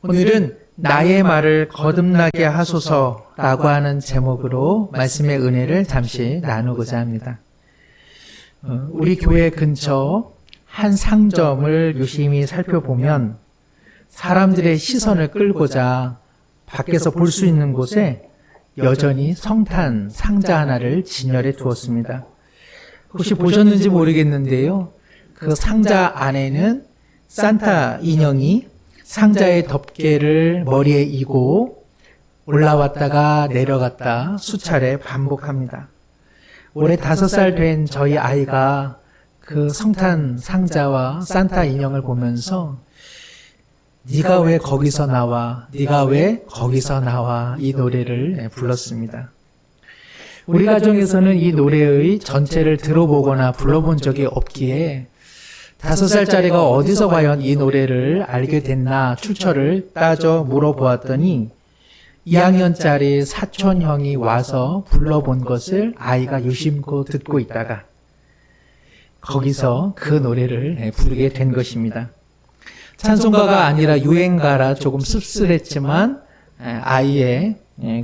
오늘은 나의 말을 거듭나게 하소서라고 하는 제목으로 말씀의 은혜를 잠시 나누고자 합니다. 우리 교회 근처 한 상점을 유심히 살펴보면 사람들의 시선을 끌고자 밖에서 볼 수 있는 곳에 여전히 성탄 상자 하나를 진열해 두었습니다. 혹시 보셨는지 모르겠는데요. 그 상자 안에는 산타 인형이 상자의 덮개를 머리에 이고 올라왔다가 내려갔다 수차례 반복합니다. 올해 5살 된 저희 아이가 그 성탄 상자와 산타 인형을 보면서 네가 왜 거기서 나와? 네가 왜 거기서 나와? 이 노래를 불렀습니다. 우리 가정에서는 이 노래의 전체를 들어보거나 불러본 적이 없기에 5살짜리가 어디서 과연 이 노래를 알게 됐나 출처를 따져 물어보았더니 2학년짜리 사촌 형이 와서 불러본 것을 아이가 유심코 듣고 있다가 거기서 그 노래를 부르게 된 것입니다. 찬송가가 아니라 유행가라 조금 씁쓸했지만 아이의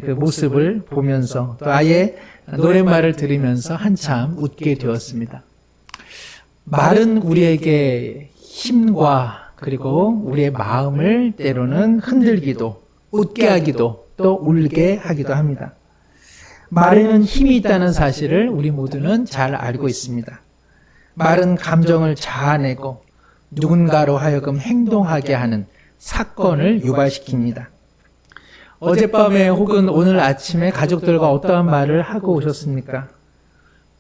그 모습을 보면서 또 아이의 노랫말을 들으면서 한참 웃게 되었습니다. 말은 우리에게 힘과 그리고 우리의 마음을 때로는 흔들기도 웃게 하기도 또 울게 하기도 합니다. 말에는 힘이 있다는 사실을 우리 모두는 잘 알고 있습니다. 말은 감정을 자아내고 누군가로 하여금 행동하게 하는 사건을 유발시킵니다. 어젯밤에 혹은 오늘 아침에 가족들과 어떠한 말을 하고 오셨습니까?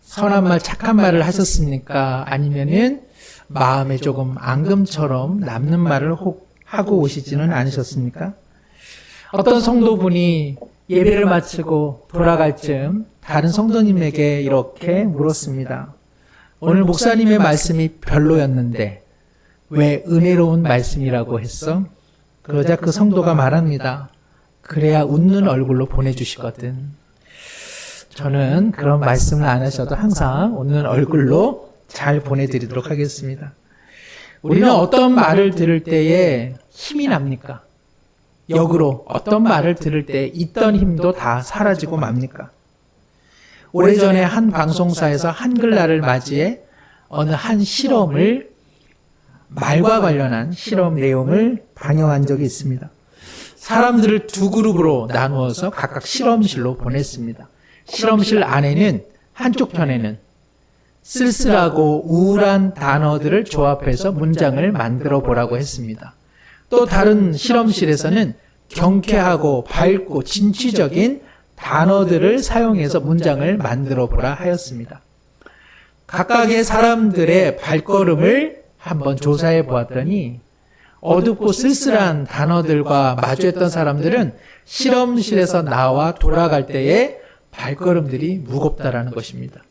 선한 말, 착한 말을 하셨습니까? 아니면은 마음에 조금 앙금처럼 남는 말을 하고 오시지는 않으셨습니까? 어떤 성도분이 예배를 마치고 돌아갈 즈음 다른 성도님에게 이렇게 물었습니다. 오늘 목사님의 말씀이 별로였는데 왜 은혜로운 말씀이라고 했어? 그러자 그 성도가 말합니다. 그래야 웃는 얼굴로 보내주시거든. 저는 그런 말씀을 안 하셔도 항상 웃는 얼굴로 잘 보내드리도록 하겠습니다. 우리는 어떤 말을 들을 때에 힘이 납니까? 역으로 어떤 말을 들을 때 있던 힘도 다 사라지고 맙니까? 오래전에 한 방송사에서 한글날을 맞이해 어느 한 실험을 말과 관련한 실험 내용을 방영한 적이 있습니다. 사람들을 두 그룹으로 나누어서 각각 실험실로 보냈습니다. 실험실 안에는 한쪽 편에는 쓸쓸하고 우울한 단어들을 조합해서 문장을 만들어 보라고 했습니다. 또 다른 실험실에서는 경쾌하고 밝고 진취적인 단어들을 사용해서 문장을 만들어 보라 하였습니다. 각각의 사람들의 발걸음을 한번 조사해 보았더니 어둡고 쓸쓸한 단어들과 마주했던 사람들은 실험실에서 나와 돌아갈 때에 발걸음들이 무겁다라는 것입니다.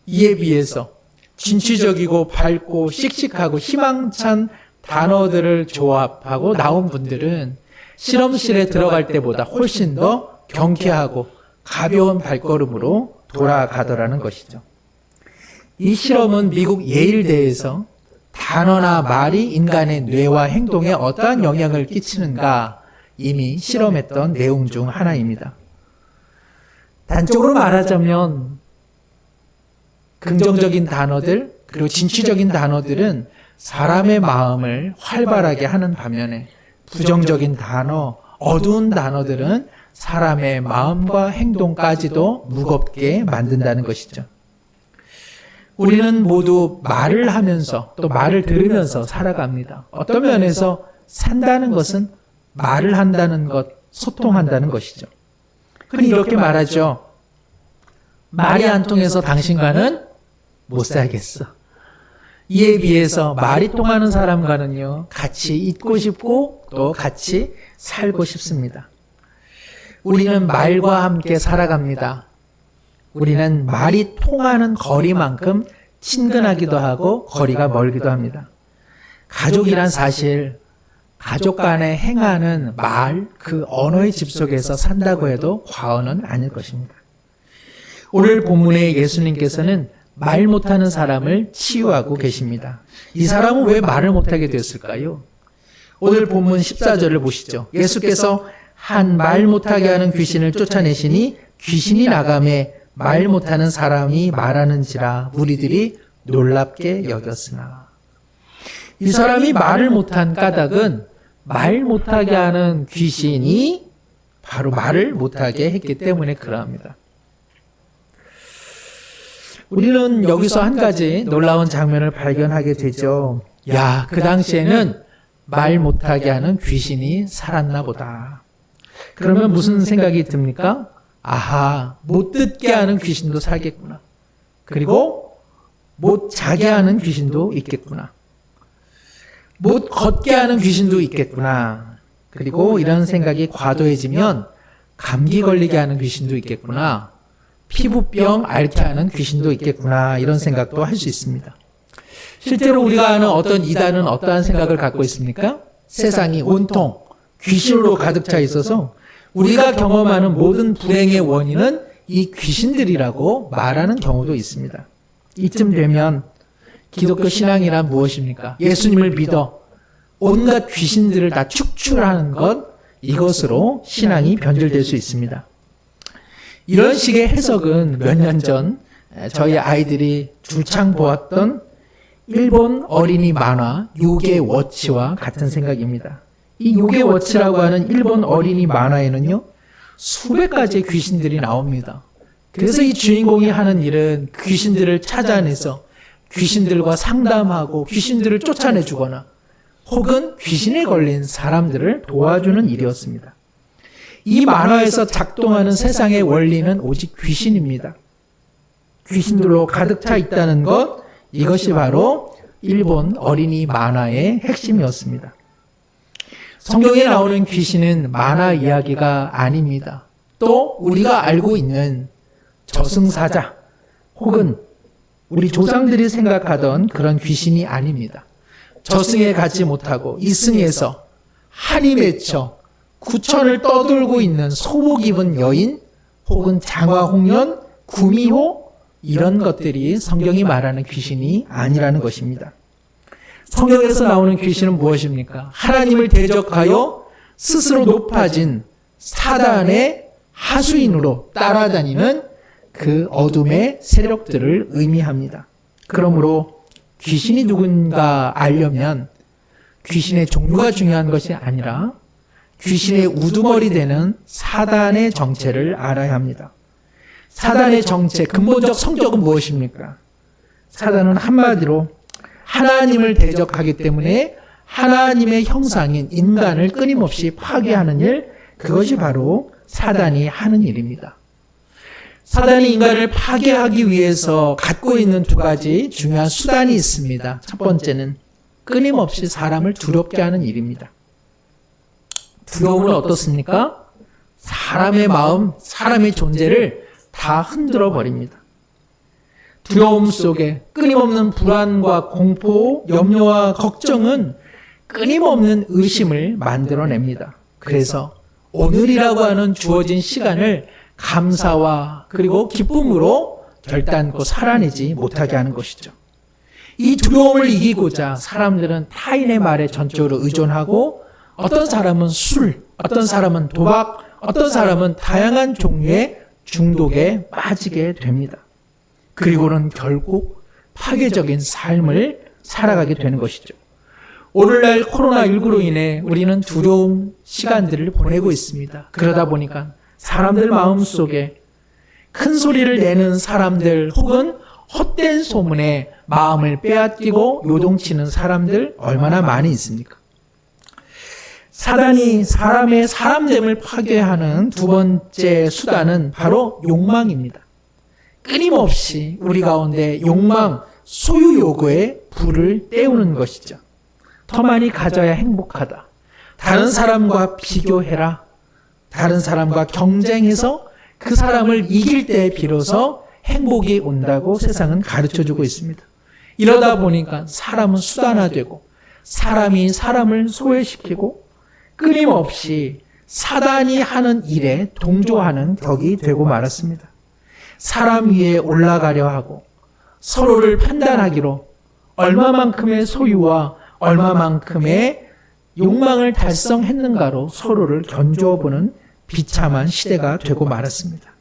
이에 비해서 진취적이고 밝고 씩씩하고 희망찬 단어들을 조합하고 나온 분들은 실험실에 들어갈 때보다 훨씬 더 경쾌하고 가벼운 발걸음으로 돌아가더라는 것이죠. 이 실험은 미국 예일대에서 단어나 말이 인간의 뇌와 행동에 어떠한 영향을 끼치는가 이미 실험했던 내용 중 하나입니다. 단적으로 말하자면 긍정적인 단어들 그리고 진취적인 단어들은 사람의 마음을 활발하게 하는 반면에 부정적인 단어, 어두운 단어들은 사람의 마음과 행동까지도 무겁게 만든다는 것이죠. 우리는 모두 말을 하면서 또 말을 들으면서 살아갑니다. 어떤 면에서 산다는 것은 말을 한다는 것, 소통한다는 것이죠. 흔히 이렇게 말하죠. 말이 안 통해서 당신과는 못 살겠어. 이에 비해서 말이 통하는 사람과는요, 같이 있고 싶고 또 같이 살고 싶습니다. 우리는 말과 함께 살아갑니다. 우리는 말이 통하는 거리만큼 친근하기도 하고 거리가 멀기도 합니다. 가족이란 사실, 가족 간에 행하는 말, 그 언어의 집 속에서 산다고 해도 과언은 아닐 것입니다. 오늘 본문에 예수님께서는 말 못하는 사람을 치유하고 계십니다. 이 사람은 왜 말을 못하게 되었을까요? 오늘 본문 14절을 보시죠. 예수께서 한 말 못하게 하는 귀신을 쫓아내시니 귀신이 나가매 말 못하는 사람이 말하는지라 무리들이 놀랍게 여겼으나. 이 사람이 말을 못한 까닭은 말 못하게 하는 귀신이 바로 말을 못하게 했기 때문에 그러합니다. 우리는 여기서 한 가지 놀라운 장면을 발견하게 되죠. 야, 그 당시에는 말 못하게 하는 귀신이 살았나 보다. 그러면 무슨 생각이 듭니까? 아하, 못 듣게 하는 귀신도 살겠구나. 그리고 못 자게 하는 귀신도 있겠구나. 못 걷게 하는 귀신도 있겠구나. 그리고 이런 생각이 과도해지면 감기 걸리게 하는 귀신도 있겠구나. 피부병 앓게 하는 귀신도 있겠구나. 이런 생각도 할 수 있습니다. 실제로 우리가 아는 어떤 이단은 어떠한 생각을 갖고 있습니까? 세상이 온통 귀신으로 가득 차 있어서 우리가 경험하는 모든 불행의 원인은 이 귀신들이라고 말하는 경우도 있습니다. 이쯤 되면 기독교 신앙이란 무엇입니까? 예수님을 믿어 온갖 귀신들을 다 축출하는 것, 이것으로 신앙이 변질될 수 있습니다. 이런 식의 해석은 몇 년 전 저희 아이들이 줄창 보았던 일본 어린이 만화 요괴 워치와 같은 생각입니다. 이 요괴 워치라고 하는 일본 어린이 만화에는요, 수백 가지의 귀신들이 나옵니다. 그래서 이 주인공이 하는 일은 귀신들을 찾아내서 귀신들과 상담하고 귀신들을 쫓아내주거나 혹은 귀신에 걸린 사람들을 도와주는 일이었습니다. 이 만화에서 작동하는 세상의 원리는 오직 귀신입니다. 귀신들로 가득 차 있다는 것, 이것이 바로 일본 어린이 만화의 핵심이었습니다. 성경에 나오는 귀신은 만화 이야기가 아닙니다. 또 우리가 알고 있는 저승사자 혹은 우리 조상들이 생각하던 그런 귀신이 아닙니다. 저승에 가지 못하고 이승에서 한이 맺혀 구천을 떠돌고 있는 소복 입은 여인 혹은 장화홍련, 구미호, 이런 것들이 성경이 말하는 귀신이 아니라는 것입니다. 성경에서 나오는 귀신은 무엇입니까? 하나님을 대적하여 스스로 높아진 사단의 하수인으로 따라다니는 그 어둠의 세력들을 의미합니다. 그러므로 귀신이 누군가 알려면 귀신의 종류가 중요한 것이 아니라 귀신의 우두머리 되는 사단의 정체를 알아야 합니다. 사단의 정체, 근본적 성격은 무엇입니까? 사단은 한마디로 하나님을 대적하기 때문에 하나님의 형상인 인간을 끊임없이 파괴하는 일, 그것이 바로 사단이 하는 일입니다. 사단이 인간을 파괴하기 위해서 갖고 있는 두 가지 중요한 수단이 있습니다. 첫 번째는 끊임없이 사람을 두렵게 하는 일입니다. 두려움은 어떻습니까? 사람의 마음, 사람의 존재를 다 흔들어 버립니다. 두려움 속에 끊임없는 불안과 공포, 염려와 걱정은 끊임없는 의심을 만들어냅니다. 그래서 오늘이라고 하는 주어진 시간을 감사와 그리고 기쁨으로 결단코 살아내지 못하게 하는 것이죠. 이 두려움을 이기고자 사람들은 타인의 말에 전적으로 의존하고 어떤 사람은 술, 어떤 사람은 도박, 어떤 사람은 다양한 종류의 중독에 빠지게 됩니다. 그리고는 결국 파괴적인 삶을 살아가게 되는 것이죠. 오늘날 코로나19로 인해 우리는 두려운 시간들을 보내고 있습니다. 그러다 보니까 사람들 마음속에 큰 소리를 내는 사람들 혹은 헛된 소문에 마음을 빼앗기고 요동치는 사람들 얼마나 많이 있습니까? 사단이 사람의 사람됨을 파괴하는 두 번째 수단은 바로 욕망입니다. 끊임없이 우리 가운데 욕망, 소유 요구에 불을 때우는 것이죠. 더 많이 가져야 행복하다. 다른 사람과 비교해라. 다른 사람과 경쟁해서 그 사람을 이길 때 비로소 행복이 온다고 세상은 가르쳐주고 있습니다. 이러다 보니까 사람은 수단화되고 사람이 사람을 소외시키고 끊임없이 사단이 하는 일에 동조하는 격이 되고 말았습니다. 사람 위에 올라가려 하고 서로를 판단하기로 얼마만큼의 소유와 얼마만큼의 욕망을 달성했는가로 서로를 견주어보는 비참한 시대가 되고 말았습니다.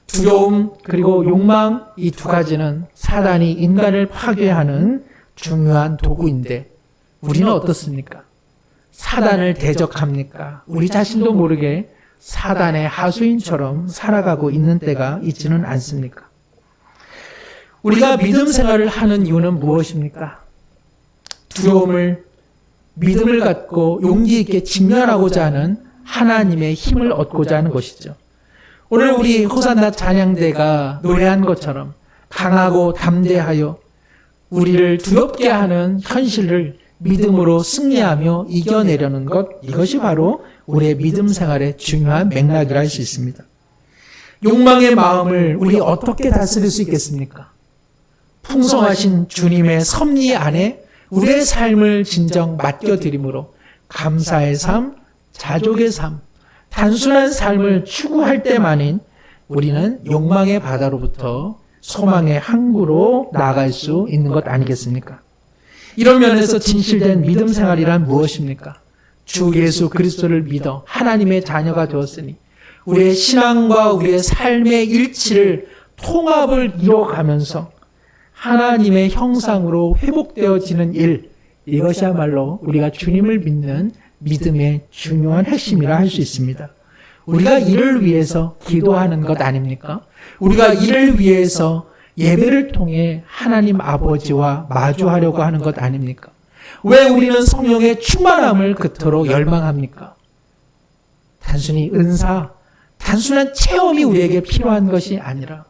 두려움 그리고 욕망, 이 두 가지는 사단이 인간을 파괴하는 중요한 도구인데 우리는 어떻습니까? 사단을 대적합니까? 우리 자신도 모르게 사단의 하수인처럼 살아가고 있는 때가 있지는 않습니까? 우리가 믿음 생활을 하는 이유는 무엇입니까? 두려움을, 믿음을 갖고 용기 있게 직면하고자 하는 하나님의 힘을 얻고자 하는 것이죠. 오늘 우리 호산나 찬양대가 노래한 것처럼 강하고 담대하여 우리를 두렵게 하는 현실을 믿음으로 승리하며 이겨내려는 것, 이것이 바로 우리의 믿음 생활의 중요한 맥락이라 할 수 있습니다. 욕망의 마음을 우리 어떻게 다스릴 수 있겠습니까? 풍성하신 주님의 섭리 안에 우리의 삶을 진정 맡겨드림으로 감사의 삶, 자족의 삶, 단순한 삶을 추구할 때만인 우리는 욕망의 바다로부터 소망의 항구로 나아갈 수 있는 것 아니겠습니까? 이런 면에서 진실된 믿음 생활이란 무엇입니까? 주 예수 그리스도를 믿어 하나님의 자녀가 되었으니 우리의 신앙과 우리의 삶의 일치를 통합을 이뤄가면서 하나님의 형상으로 회복되어지는 일, 이것이야말로 우리가 주님을 믿는 믿음의 중요한 핵심이라 할 수 있습니다. 우리가 이를 위해서 기도하는 것 아닙니까? 우리가 이를 위해서 예배를 통해 하나님 아버지와 마주하려고 하는 것 아닙니까? 왜 우리는 성령의 충만함을 그토록 열망합니까? 단순히 은사, 단순한 체험이 우리에게 필요한 것이 아니라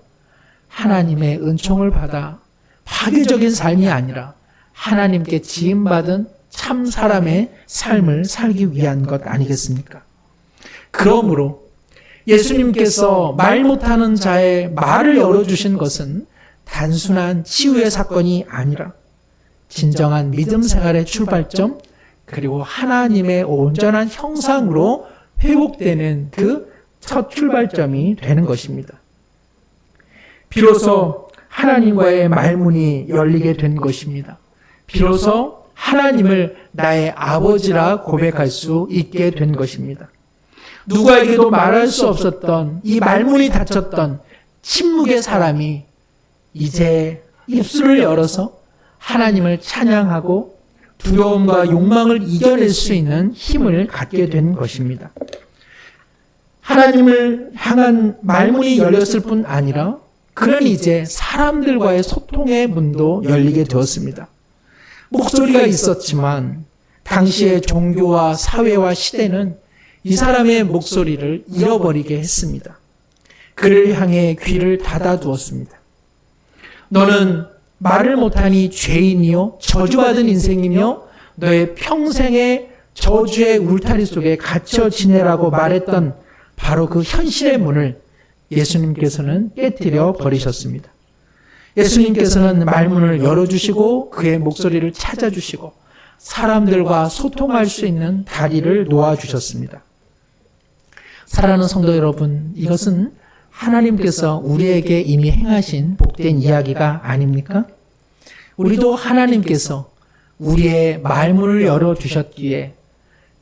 하나님의 은총을 받아 파괴적인 삶이 아니라 하나님께 지음받은 참 사람의 삶을 살기 위한 것 아니겠습니까? 그러므로 예수님께서 말 못하는 자의 말을 열어주신 것은 단순한 치유의 사건이 아니라 진정한 믿음 생활의 출발점, 그리고 하나님의 온전한 형상으로 회복되는 그 첫 출발점이 되는 것입니다. 비로소 하나님과의 말문이 열리게 된 것입니다. 비로소 하나님을 나의 아버지라 고백할 수 있게 된 것입니다. 누구에게도 말할 수 없었던 이 말문이 닫혔던 침묵의 사람이 이제 입술을 열어서 하나님을 찬양하고 두려움과 욕망을 이겨낼 수 있는 힘을 갖게 된 것입니다. 하나님을 향한 말문이 열렸을 뿐 아니라 그는 이제 사람들과의 소통의 문도 열리게 되었습니다. 목소리가 있었지만 당시의 종교와 사회와 시대는 이 사람의 목소리를 잃어버리게 했습니다. 그를 향해 귀를 닫아두었습니다. 너는 말을 못하니 죄인이요 저주받은 인생이며 너의 평생의 저주의 울타리 속에 갇혀 지내라고 말했던 바로 그 현실의 문을 예수님께서는 깨뜨려 버리셨습니다. 예수님께서는 말문을 열어주시고 그의 목소리를 찾아주시고 사람들과 소통할 수 있는 다리를 놓아주셨습니다. 사랑하는 성도 여러분, 이것은 하나님께서 우리에게 이미 행하신 복된 이야기가 아닙니까? 우리도 하나님께서 우리의 말문을 열어주셨기에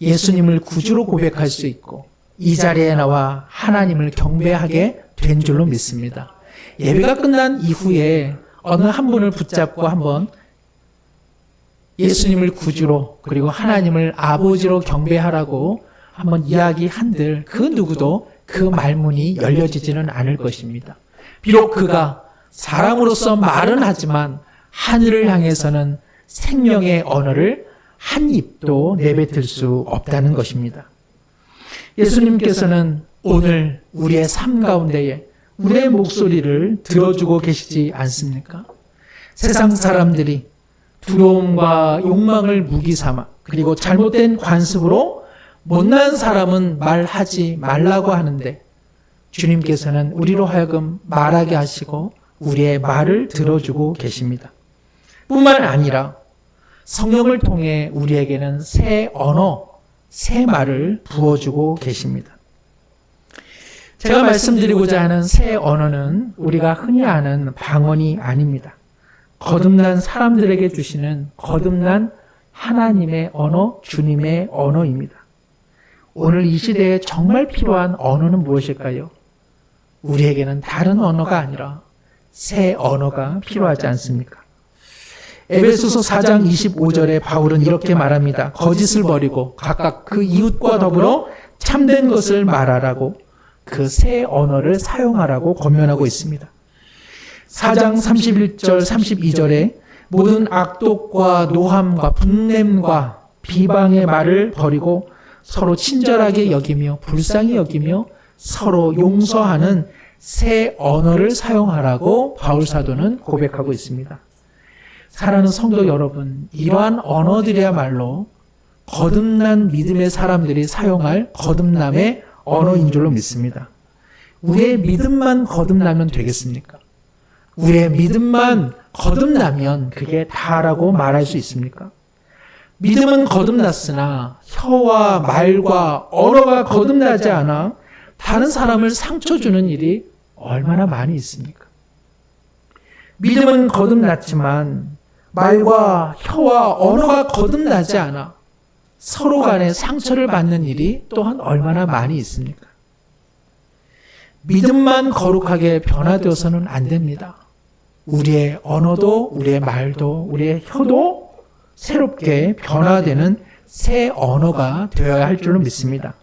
예수님을 구주로 고백할 수 있고 이 자리에 나와 하나님을 경배하게 된 줄로 믿습니다. 예배가 끝난 이후에 어느 한 분을 붙잡고 한번 예수님을 구주로 그리고 하나님을 아버지로 경배하라고 한번 이야기한들 그 누구도 그 말문이 열려지지는 않을 것입니다. 비록 그가 사람으로서 말은 하지만 하늘을 향해서는 생명의 언어를 한 입도 내뱉을 수 없다는 것입니다. 예수님께서는 오늘 우리의 삶 가운데에 우리의 목소리를 들어주고 계시지 않습니까? 세상 사람들이 두려움과 욕망을 무기 삼아 그리고 잘못된 관습으로 못난 사람은 말하지 말라고 하는데 주님께서는 우리로 하여금 말하게 하시고 우리의 말을 들어주고 계십니다. 뿐만 아니라 성령을 통해 우리에게는 새 언어, 새 말을 부어주고 계십니다. 제가 말씀드리고자 하는 새 언어는 우리가 흔히 아는 방언이 아닙니다. 거듭난 사람들에게 주시는 거듭난 하나님의 언어, 주님의 언어입니다. 오늘 이 시대에 정말 필요한 언어는 무엇일까요? 우리에게는 다른 언어가 아니라 새 언어가 필요하지 않습니까? 에베소서 4장 25절에 바울은 이렇게 말합니다. 거짓을 버리고 각각 그 이웃과 더불어 참된 것을 말하라고 그 새 언어를 사용하라고 권면하고 있습니다. 4장 31절 32절에 모든 악독과 노함과 분냄과 비방의 말을 버리고 서로 친절하게 여기며 불쌍히 여기며 서로 용서하는 새 언어를 사용하라고 바울 사도는 고백하고 있습니다. 사랑하는 성도 여러분, 이러한 언어들이야말로 거듭난 믿음의 사람들이 사용할 거듭남의 언어인 줄로 믿습니다. 우리의 믿음만 거듭나면 되겠습니까? 우리의 믿음만 거듭나면 그게 다라고 말할 수 있습니까? 믿음은 거듭났으나 혀와 말과 언어가 거듭나지 않아 다른 사람을 상처 주는 일이 얼마나 많이 있습니까? 믿음은 거듭났지만 말과 혀와 언어가 거듭나지 않아 서로 간에 상처를 받는 일이 또한 얼마나 많이 있습니까? 믿음만 거룩하게 변화되어서는 안 됩니다. 우리의 언어도, 우리의 말도, 우리의 혀도 새롭게 변화되는 새 언어가 되어야 할 줄로 믿습니다.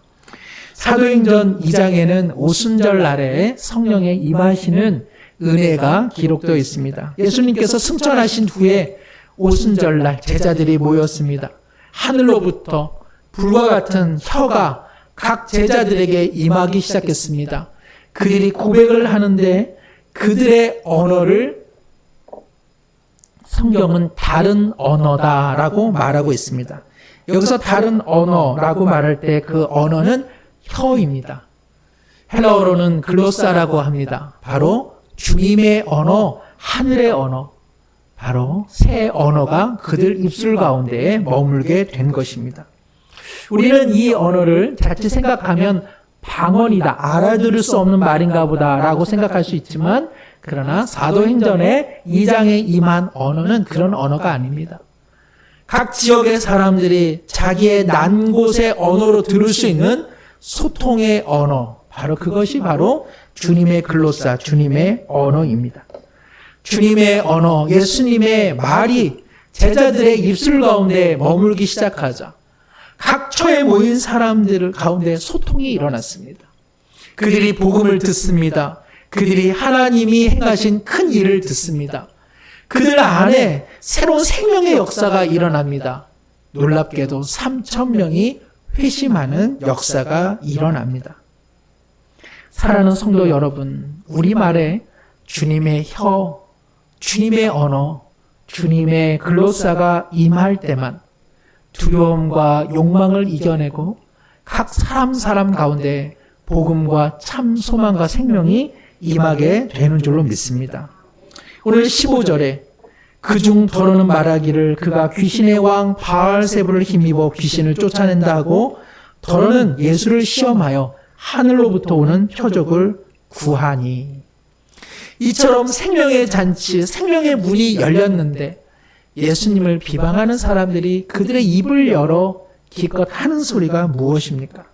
사도행전 2장에는 오순절 날에 성령에 임하시는 은혜가 기록되어 있습니다. 예수님께서 승천하신 후에 오순절 날 제자들이 모였습니다. 하늘로부터 불과 같은 혀가 각 제자들에게 임하기 시작했습니다. 그들이 고백을 하는데 그들의 언어를 성경은 다른 언어다라고 말하고 있습니다. 여기서 다른 언어라고 말할 때 그 언어는 혀입니다. 헬라어로는 글로사라고 합니다. 바로 주님의 언어, 하늘의 언어, 바로 새 언어가 그들 입술 가운데에 머물게 된 것입니다. 우리는 이 언어를 자칫 생각하면 방언이다, 알아들을 수 없는 말인가 보다라고 생각할 수 있지만 그러나 사도행전의 2장에 임한 언어는 그런 언어가 아닙니다. 각 지역의 사람들이 자기의 난 곳의 언어로 들을 수 있는 소통의 언어, 바로 그것이 바로 주님의 글로사, 주님의 언어입니다. 주님의 언어, 예수님의 말이 제자들의 입술 가운데 머물기 시작하자 각 처에 모인 사람들 가운데 소통이 일어났습니다. 그들이 복음을 듣습니다. 그들이 하나님이 행하신 큰 일을 듣습니다. 그들 안에 새로운 생명의 역사가 일어납니다. 놀랍게도 3,000명이 회심하는 역사가 일어납니다. 사랑하는 성도 여러분, 우리말에 주님의 혀, 주님의 언어, 주님의 글로사가 임할 때만 두려움과 욕망을 이겨내고 각 사람 가운데 복음과 참 소망과 생명이 임하게 되는 줄로 믿습니다. 오늘 15절에 그중 더러는 말하기를 그가 귀신의 왕 바알세불을 힘입어 귀신을 쫓아낸다 하고 더러는 예수를 시험하여 하늘로부터 오는 표적을 구하니. 이처럼 생명의 잔치, 생명의 문이 열렸는데 예수님을 비방하는 사람들이 그들의 입을 열어 기껏 하는 소리가 무엇입니까?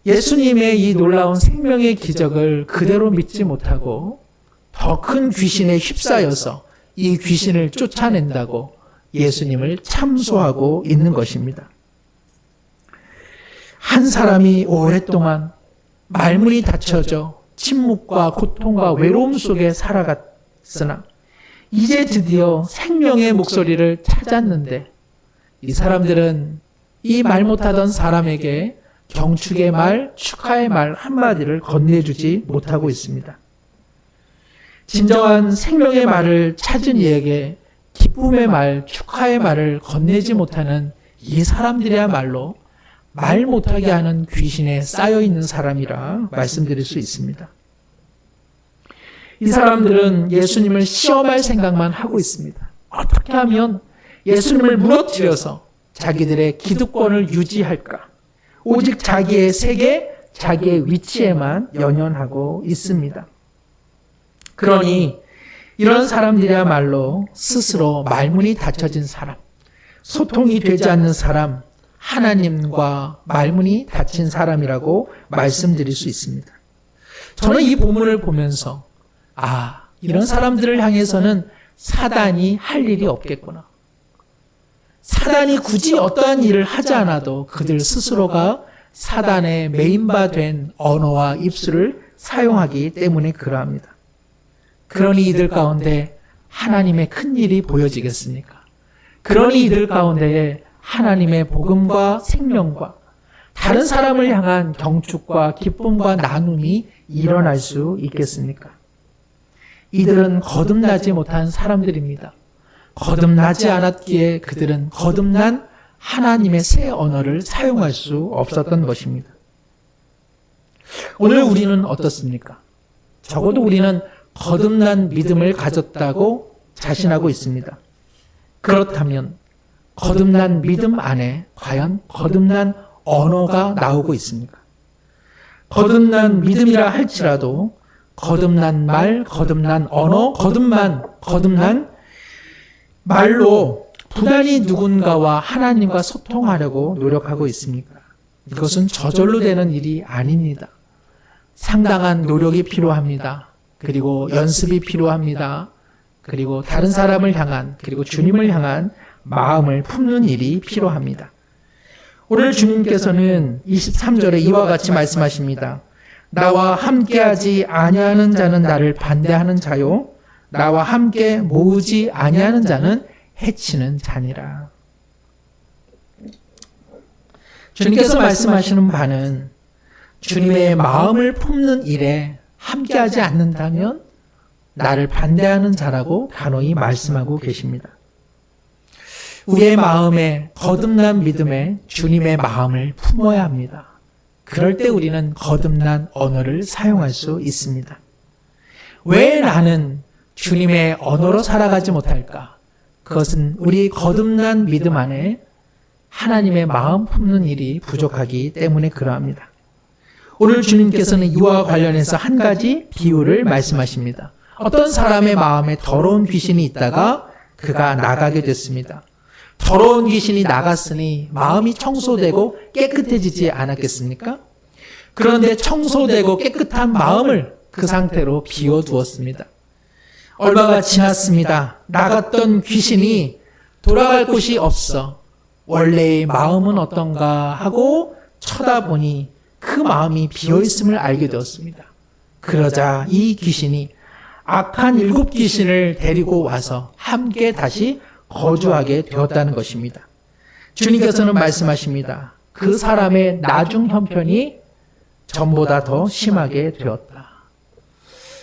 예수님의 이 놀라운 생명의 기적을 그대로 믿지 못하고 더 큰 귀신에 휩싸여서 이 귀신을 쫓아낸다고 예수님을 참소하고 있는 것입니다. 한 사람이 오랫동안 말문이 닫혀져 침묵과 고통과 외로움 속에 살아갔으나 이제 드디어 생명의 목소리를 찾았는데 이 사람들은 이 말 못하던 사람에게 경축의 말, 축하의 말 한마디를 건네주지 못하고 있습니다. 진정한 생명의 말을 찾은 이에게 기쁨의 말, 축하의 말을 건네지 못하는 이 사람들이야말로 말 못하게 하는 귀신에 쌓여있는 사람이라 말씀드릴 수 있습니다. 이 사람들은 예수님을 시험할 생각만 하고 있습니다. 어떻게 하면 예수님을 무너뜨려서 자기들의 기득권을 유지할까? 오직 자기의 세계, 자기의 위치에만 연연하고 있습니다. 그러니 이런 사람들이야말로 스스로 말문이 닫혀진 사람, 소통이 되지 않는 사람, 하나님과 말문이 닫힌 사람이라고 말씀드릴 수 있습니다. 저는 이 본문을 보면서 이런 사람들을 향해서는 사단이 할 일이 없겠구나. 사단이 굳이 어떠한 일을 하지 않아도 그들 스스로가 사단의 메인바 된 언어와 입술을 사용하기 때문에 그러합니다. 그러니 이들 가운데 하나님의 큰 일이 보여지겠습니까? 그러니 이들 가운데에 하나님의 복음과 생명과 다른 사람을 향한 경축과 기쁨과 나눔이 일어날 수 있겠습니까? 이들은 거듭나지 못한 사람들입니다. 거듭나지 않았기에 그들은 거듭난 하나님의 새 언어를 사용할 수 없었던 것입니다. 오늘 우리는 어떻습니까? 적어도 우리는 거듭난 믿음을 가졌다고 자신하고 있습니다. 그렇다면 거듭난 믿음 안에 과연 거듭난 언어가 나오고 있습니까? 거듭난 믿음이라 할지라도 거듭난 말, 거듭난 언어, 거듭난 말로 부단히 누군가와 하나님과 소통하려고 노력하고 있습니까? 이것은 저절로 되는 일이 아닙니다. 상당한 노력이 필요합니다. 그리고 연습이 필요합니다. 그리고 다른 사람을 향한, 그리고 주님을 향한 마음을 품는 일이 필요합니다. 오늘 주님께서는 23절에 이와 같이 말씀하십니다. 나와 함께하지 아니하는 자는 나를 반대하는 자요, 나와 함께 모으지 아니하는 자는 해치는 자니라. 주님께서 말씀하시는 바는 주님의 마음을 품는 일에 함께하지 않는다면 나를 반대하는 자라고 단호히 말씀하고 계십니다. 우리의 마음에 거듭난 믿음에 주님의 마음을 품어야 합니다. 그럴 때 우리는 거듭난 언어를 사용할 수 있습니다. 왜 나는 주님의 언어로 살아가지 못할까? 그것은 우리 거듭난 믿음 안에 하나님의 마음 품는 일이 부족하기 때문에 그러합니다. 오늘 주님께서는 이와 관련해서 한 가지 비유를 말씀하십니다. 어떤 사람의 마음에 더러운 귀신이 있다가 그가 나가게 됐습니다. 더러운 귀신이 나갔으니 마음이 청소되고 깨끗해지지 않았겠습니까? 그런데 청소되고 깨끗한 마음을 그 상태로 비워두었습니다. 얼마가 지났습니다. 나갔던 귀신이 돌아갈 곳이 없어. 원래의 마음은 어떤가 하고 쳐다보니 그 마음이 비어있음을 알게 되었습니다. 그러자 이 귀신이 악한 7 귀신을 데리고 와서 함께 다시 거주하게 되었다는 것입니다. 주님께서는 말씀하십니다. 그 사람의 나중 형편이 전보다 더 심하게 되었다.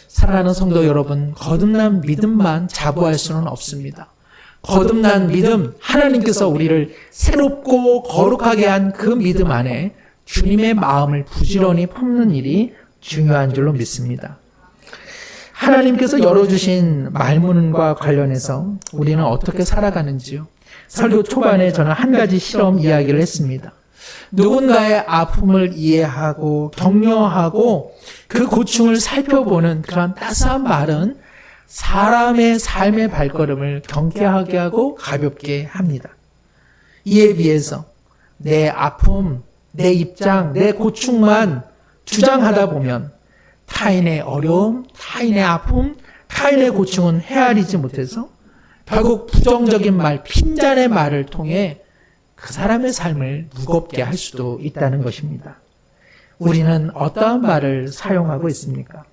사랑하는 성도 여러분, 거듭난 믿음만 자부할 수는 없습니다. 거듭난 믿음, 하나님께서 우리를 새롭고 거룩하게 한 그 믿음 안에 주님의 마음을 부지런히 품는 일이 중요한 줄로 믿습니다. 하나님께서 열어주신 말문과 관련해서 우리는 어떻게 살아가는지요? 설교 초반에 저는 한 가지 실험 이야기를 했습니다. 누군가의 아픔을 이해하고 격려하고 그 고충을 살펴보는 그런 따스한 말은 사람의 삶의 발걸음을 경쾌하게 하고 가볍게 합니다. 이에 비해서 내 아픔, 내 입장, 내 고충만 주장하다 보면 타인의 어려움, 타인의 아픔, 타인의 고충은 헤아리지 못해서 결국 부정적인 말, 핀잔의 말을 통해 그 사람의 삶을 무겁게 할 수도 있다는 것입니다. 우리는 어떠한 말을 사용하고 있습니까?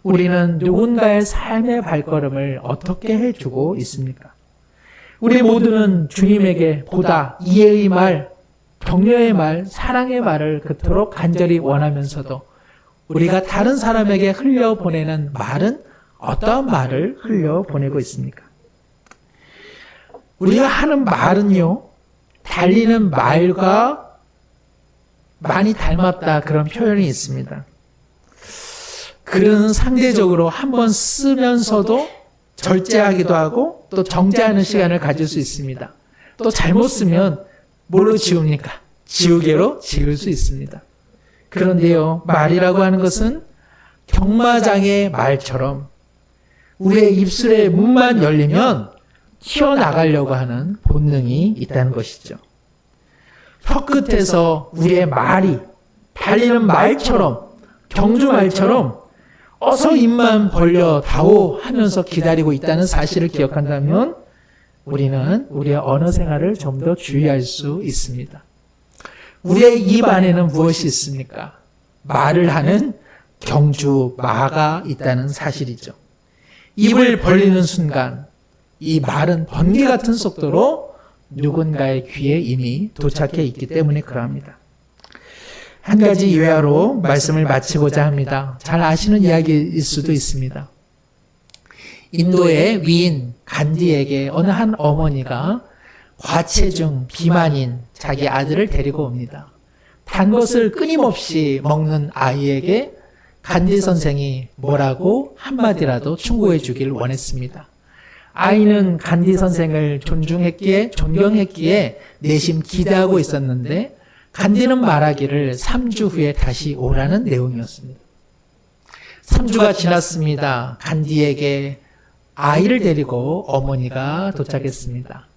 우리는 누군가의 삶의 발걸음을 어떻게 해주고 있습니까? 우리 모두는 주님에게 보다 이해의 말, 격려의 말, 사랑의 말을 그토록 간절히 원하면서도 우리가 다른 사람에게 흘려보내는 말은 어떠한 말을 흘려보내고 있습니까? 우리가 하는 말은요, 달리는 말과 많이 닮았다, 그런 표현이 있습니다. 글은 상대적으로 한번 쓰면서도 절제하기도 하고 또 정제하는 시간을 가질 수 있습니다. 또 잘못 쓰면 뭘로 지웁니까? 지우개로 지울 수 있습니다. 그런데요, 말이라고 하는 것은 경마장의 말처럼 우리의 입술의 문만 열리면 튀어나가려고 하는 본능이 있다는 것이죠. 혀 끝에서 우리의 말이 달리는 말처럼, 경주말처럼 어서 입만 벌려 다오 하면서 기다리고 있다는 사실을 기억한다면 우리는 우리의 언어 생활을 좀 더 주의할 수 있습니다. 우리의 입 안에는 무엇이 있습니까? 말을 하는 경주, 마가 있다는 사실이죠. 입을 벌리는 순간 이 말은 번개 같은 속도로 누군가의 귀에 이미 도착해 있기 때문에 그러합니다. 한 가지 예화로 말씀을 마치고자 합니다. 잘 아시는 이야기일 수도 있습니다. 인도의 위인 간디에게 어느 한 어머니가 과체중, 비만인 자기 아들을 데리고 옵니다. 단 것을 끊임없이 먹는 아이에게 간디 선생이 뭐라고 한마디라도 충고해 주길 원했습니다. 아이는 간디 선생을 존경했기에 내심 기대하고 있었는데 간디는 말하기를 3주 후에 다시 오라는 내용이었습니다. 3주가 지났습니다. 간디에게 아이를 데리고 어머니가 도착했습니다.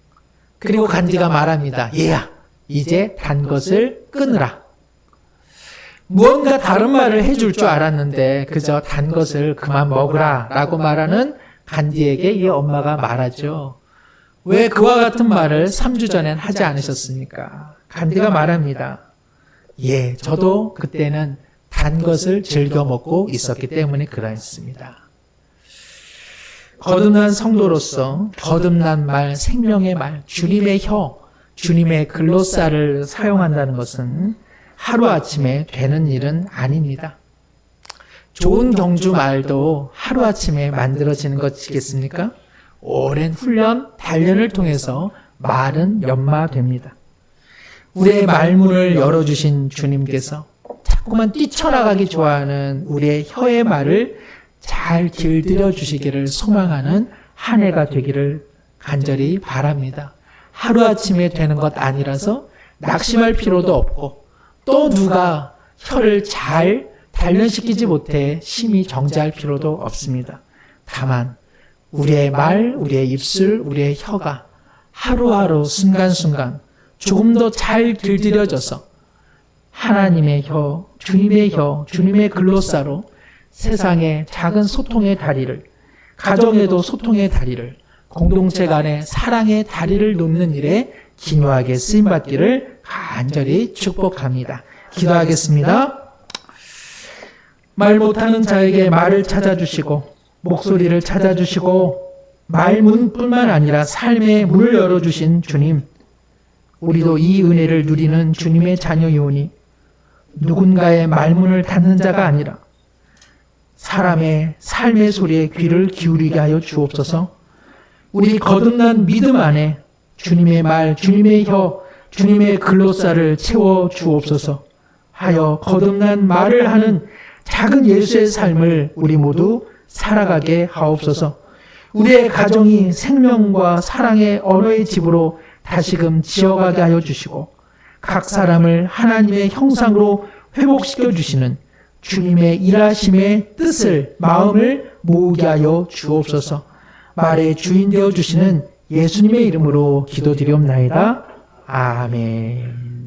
그리고 간디가 말합니다. 얘야, 이제 단 것을 끊으라. 무언가 다른 말을 해줄 줄 알았는데 그저 단 것을 그만 먹으라 라고 말하는 간디에게 이 엄마가 말하죠. 왜 그와 같은 말을 3주 전엔 하지 않으셨습니까? 간디가 말합니다. 예, 저도 그때는 단 것을 즐겨 먹고 있었기 때문에 그러했습니다. 거듭난 성도로서 거듭난 말, 생명의 말, 주님의 혀, 주님의 글로사를 사용한다는 것은 하루아침에 되는 일은 아닙니다. 좋은 경주 말도 하루아침에 만들어지는 것이겠습니까? 오랜 훈련, 단련을 통해서 말은 연마됩니다. 우리의 말문을 열어주신 주님께서 자꾸만 뛰쳐나가기 좋아하는 우리의 혀의 말을 잘 길들여 주시기를 소망하는 한 해가 되기를 간절히 바랍니다. 하루아침에 되는 것 아니라서 낙심할 필요도 없고 또 누가 혀를 잘 단련시키지 못해 심히 정죄할 필요도 없습니다. 다만 우리의 말, 우리의 입술, 우리의 혀가 하루하루 순간순간 조금 더 잘 길들여져서 하나님의 혀, 주님의 글로사로 세상의 작은 소통의 다리를, 가정에도 소통의 다리를, 공동체 간의 사랑의 다리를 놓는 일에 기묘하게 쓰임받기를 간절히 축복합니다. 기도하겠습니다. 말 못하는 자에게 말을 찾아주시고 목소리를 찾아주시고 말문뿐만 아니라 삶의 문을 열어주신 주님, 우리도 이 은혜를 누리는 주님의 자녀이오니 누군가의 말문을 닫는 자가 아니라 사람의 삶의 소리에 귀를 기울이게 하여 주옵소서. 우리 거듭난 믿음 안에 주님의 말, 주님의 혀, 주님의 글로사를 채워 주옵소서 하여 거듭난 말을 하는 작은 예수의 삶을 우리 모두 살아가게 하옵소서. 우리의 가정이 생명과 사랑의 언어의 집으로 다시금 지어가게 하여 주시고 각 사람을 하나님의 형상으로 회복시켜 주시는 주님의 일하심의 뜻을, 마음을 모으게 하여 주옵소서. 말의 주인 되어 주시는 예수님의 이름으로 기도드리옵나이다. 아멘.